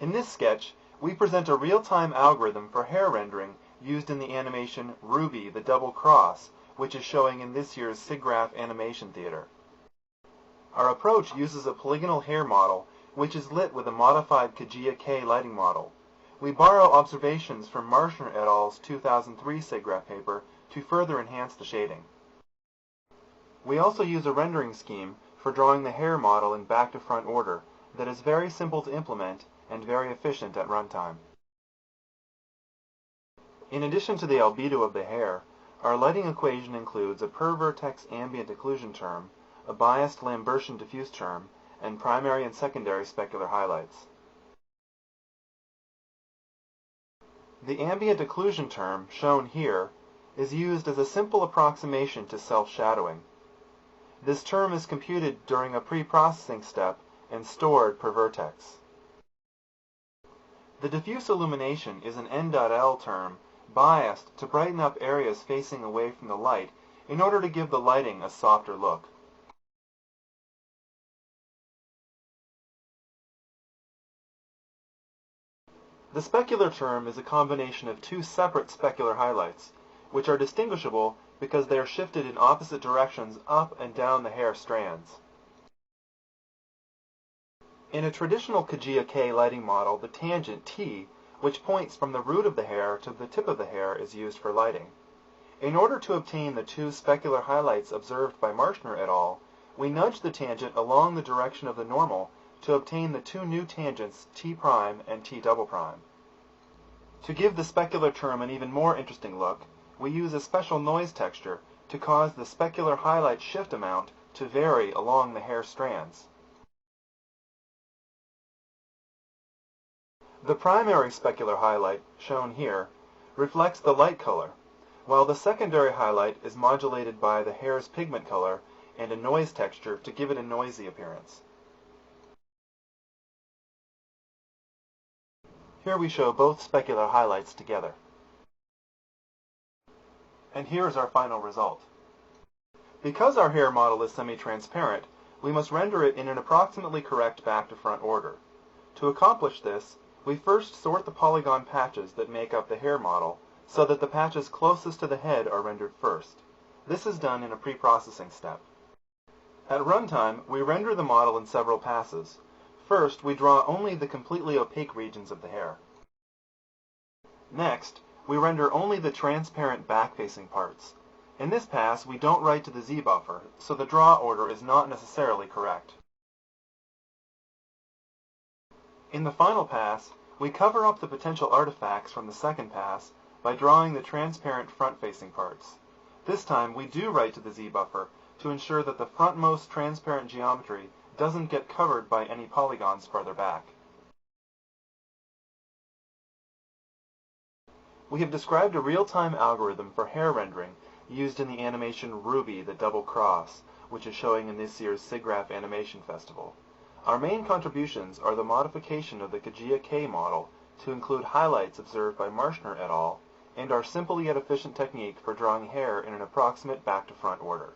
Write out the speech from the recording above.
In this sketch, we present a real-time algorithm for hair rendering used in the animation Ruby the Double Cross, which is showing in this year's SIGGRAPH Animation Theater. Our approach uses a polygonal hair model, which is lit with a modified Kaguya-K lighting model. We borrow observations from Marshner et al.'s 2003 SIGGRAPH paper to further enhance the shading. We also use a rendering scheme for drawing the hair model in back-to-front order that is very simple to implement and very efficient at runtime. In addition to the albedo of the hair, our lighting equation includes a per-vertex ambient occlusion term, a biased Lambertian diffuse term, and primary and secondary specular highlights. The ambient occlusion term, shown here, is used as a simple approximation to self-shadowing. This term is computed during a pre-processing step and stored per vertex. The diffuse illumination is an N.L term biased to brighten up areas facing away from the light in order to give the lighting a softer look. The specular term is a combination of two separate specular highlights, which are distinguishable because they are shifted in opposite directions up and down the hair strands. In a traditional Kaguya-K lighting model, the tangent T, which points from the root of the hair to the tip of the hair, is used for lighting. In order to obtain the two specular highlights observed by Marshner et al., we nudge the tangent along the direction of the normal to obtain the two new tangents T' and T'. To give the specular term an even more interesting look, we use a special noise texture to cause the specular highlight shift amount to vary along the hair strands. The primary specular highlight, shown here, reflects the light color, while the secondary highlight is modulated by the hair's pigment color and a noise texture to give it a noisy appearance. Here we show both specular highlights together. And here is our final result. Because our hair model is semi-transparent, we must render it in an approximately correct back-to-front order. To accomplish this, we first sort the polygon patches that make up the hair model so that the patches closest to the head are rendered first. This is done in a pre-processing step. At runtime, we render the model in several passes. First, we draw only the completely opaque regions of the hair. Next, we render only the transparent back-facing parts. In this pass, we don't write to the Z-buffer, so the draw order is not necessarily correct. In the final pass, we cover up the potential artifacts from the second pass by drawing the transparent front-facing parts. This time, we do write to the Z-buffer to ensure that the frontmost transparent geometry doesn't get covered by any polygons farther back. We have described a real-time algorithm for hair rendering used in the animation Ruby the Double Cross, which is showing in this year's SIGGRAPH Animation Festival. Our main contributions are the modification of the Kaguya-K model to include highlights observed by Marshner et al., and our simple yet efficient technique for drawing hair in an approximate back-to-front order.